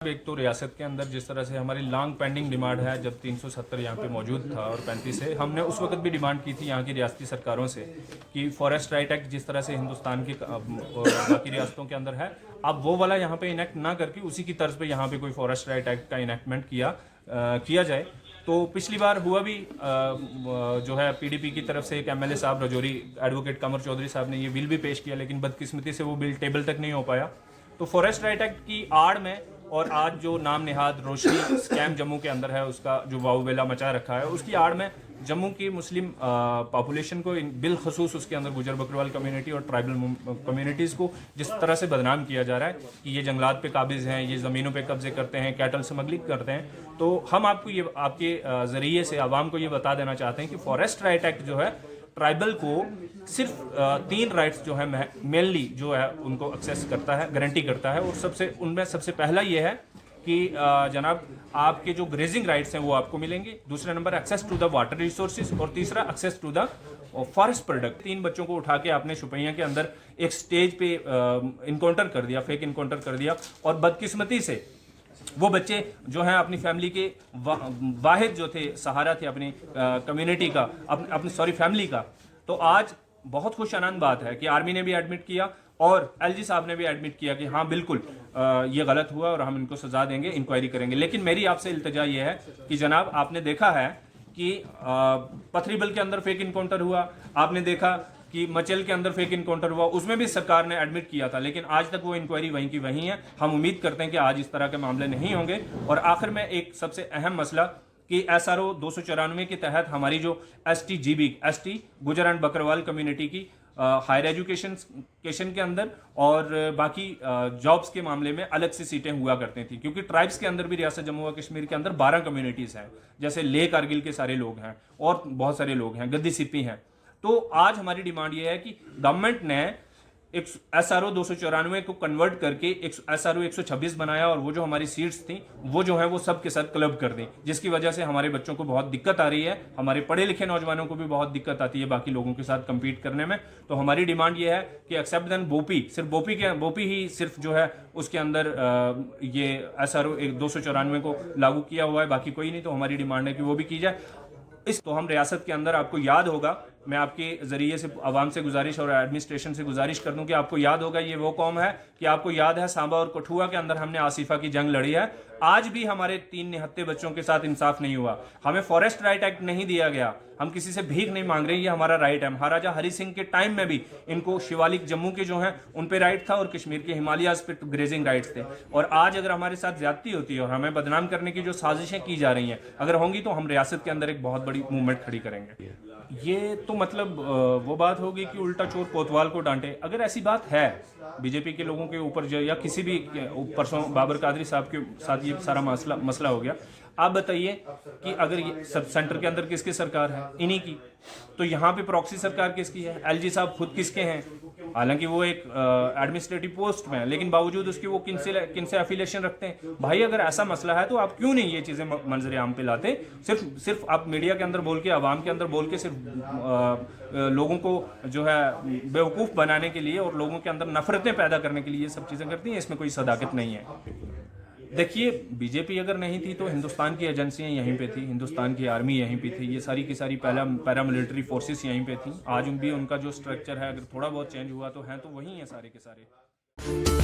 एक तो रियासत के अंदर जिस तरह से हमारी लॉन्ग पेंडिंग डिमांड है, जब 370 यहाँ पे मौजूद था और 35 से हमने उस वक्त भी डिमांड की थी यहाँ की रियासती सरकारों से कि फॉरेस्ट राइट एक्ट जिस तरह से हिंदुस्तान की बाकी रियासतों के अंदर है, अब वो वाला यहाँ पे इनेक्ट ना करके उसी की तर्ज पे यहाँ पे कोई फॉरेस्ट राइट एक्ट का इनेक्टमेंट किया जाए। तो पिछली बार हुआ भी जो है पीडीपी की तरफ से एक एमएलए साहब रजौरी एडवोकेट कमर चौधरी साहब ने ये बिल भी पेश किया, लेकिन बदकिस्मती से वो बिल टेबल तक नहीं हो पाया। तो फॉरेस्ट राइट एक्ट की आड़ में और आज जो नाम निहाद रोशनी स्कैम जम्मू के अंदर है, उसका जो वाउवेला मचा रखा है, उसकी आड़ में जम्मू की मुस्लिम पॉपुलेशन को बिलखसूस उसके अंदर गुजर बकरवाल कम्युनिटी और ट्राइबल कम्युनिटीज़ को जिस तरह से बदनाम किया जा रहा है कि ये जंगलात पे काबिज हैं, ये ज़मीनों पे कब्जे करते हैं, कैटल स्मगलिंग करते हैं। तो हम आपको ये आपके ज़रिए से आवाम को ये बता देना चाहते हैं कि फॉरेस्ट राइट एक्ट जो है ट्राइबल को सिर्फ 3 राइट्स जो है मेनली जो है उनको एक्सेस करता है, गारंटी करता है। और उनमें सबसे पहला ये है कि जनाब आपके जो ग्रेजिंग राइट्स हैं वो आपको मिलेंगे, दूसरा number access to the water resources और तीसरा access to the forest product. 3 बच्चों को उठा के आपने शुपैया के अंदर एक स्टेज पे इनकाउंटर कर दिया, फेक इनकाउंटर कर दिया, और बदकिस्मती से वो बच्चे जो हैं अपनी फैमिली के वाहिद जो थे, सहारा थे अपनी कम्युनिटी का, अपनी फैमिली का। तो आज बहुत खुशानंद बात है कि आर्मी ने भी एडमिट किया और एलजी साहब ने भी एडमिट किया कि हाँ बिल्कुल ये गलत हुआ और हम इनको सजा देंगे, इंक्वायरी करेंगे। लेकिन मेरी आपसे इल्तिजा ये है कि जनाब आपने देखा है कि पथरीबल के अंदर फेक इनकाउंटर हुआ, आपने देखा कि मचेल के अंदर फेक इनकाउंटर हुआ, उसमें भी सरकार ने एडमिट किया था, लेकिन आज तक वो इंक्वायरी वहीं की वहीं है। हम उम्मीद करते हैं कि आज इस तरह के मामले नहीं होंगे। और आखिर में एक सबसे अहम मसला कि SRO 294 के तहत हमारी जो एसटी गुजर एंड बकरवाल कम्युनिटी की हायर एजुकेशन के अंदर और बाकी जॉब्स के मामले में अलग से सीटें हुआ करती थी, क्योंकि ट्राइब्स के अंदर भी रियासत जम्मू व कश्मीर के अंदर 12 कम्युनिटीज़ हैं, जैसे ले कारगिल के सारे लोग हैं और बहुत सारे लोग हैं, गद्दी सिप्पी हैं। तो आज हमारी डिमांड ये है कि गवर्नमेंट ने एक SRO 294 को कन्वर्ट करके एक SRO 126 बनाया और वो जो हमारी सीट्स थी वो जो है वो सब के सब क्लब कर दी, जिसकी वजह से हमारे बच्चों को बहुत दिक्कत आ रही है, हमारे पढ़े लिखे नौजवानों को भी बहुत दिक्कत आती है बाकी लोगों के साथ कम्पीट करने में। तो हमारी डिमांड ये है कि एक्सेप्ट देन बोपी, सिर्फ बोपी ही सिर्फ जो है उसके अंदर ये SRO 294 को लागू किया हुआ है, बाकी कोई नहीं। तो हमारी डिमांड है कि वो भी की जाए। तो हम रियासत के अंदर, आपको याद होगा, मैं आपके ज़रिए से आवाम से गुजारिश और एडमिनिस्ट्रेशन से गुजारिश कर दूं कि आपको याद होगा ये वो कौम है कि आपको याद है सांबा और कठुआ के अंदर हमने आसिफा की जंग लड़ी है। आज भी हमारे 3 निहत्ते बच्चों के साथ इंसाफ नहीं हुआ, हमें फॉरेस्ट राइट एक्ट नहीं दिया गया, हम किसी से भीख नहीं मांग रहे, ये हमारा राइट है। महाराजा हरि सिंह के टाइम में भी इनको शिवालिक जम्मू के जो हैं उन पे राइट था और कश्मीर के हिमालयाज पे ग्रेजिंग राइट्स थे। और आज अगर हमारे साथ ज्यादती होती है और हमें बदनाम करने की जो साजिशें की जा रही हैं अगर होंगी तो हम रियासत के अंदर एक बहुत बड़ी मूवमेंट खड़ी करेंगे। ये तो मतलब वो बात होगी कि उल्टा चोर कोतवाल को डांटे। अगर ऐसी बात है बीजेपी के लोगों के ऊपर या किसी भी परसों बाबर कादरी साहब के साथ ये सारा मसला हो गया, आप बताइए कि अगर ये सब सेंटर के अंदर किसकी सरकार है? इन्हीं की। तो यहाँ पे प्रॉक्सी सरकार किसकी है? एलजी साहब खुद किसके हैं? हालांकि वो एक एडमिनिस्ट्रेटिव पोस्ट में है, लेकिन बावजूद उसके वो किनसे एफिलिएशन रखते हैं? भाई अगर ऐसा मसला है तो आप क्यों नहीं ये चीज़ें मंजर आम पे लाते? सिर्फ आप मीडिया के अंदर बोल के, आवाम के अंदर बोल के, सिर्फ लोगों को जो है बेवकूफ़ बनाने के लिए और लोगों के अंदर नफरतें पैदा करने के लिए ये सब चीज़ें करती हैं। इसमें कोई सदाकत नहीं है। देखिए, बीजेपी अगर नहीं थी तो हिंदुस्तान की एजेंसियां यहीं पे थी, हिंदुस्तान की आर्मी यहीं पे थी, ये सारी की सारी पैरामिलिट्री फोर्सेस यहीं पे थी। आज भी उनका जो स्ट्रक्चर है अगर थोड़ा बहुत चेंज हुआ तो हैं तो वही है सारे के सारे।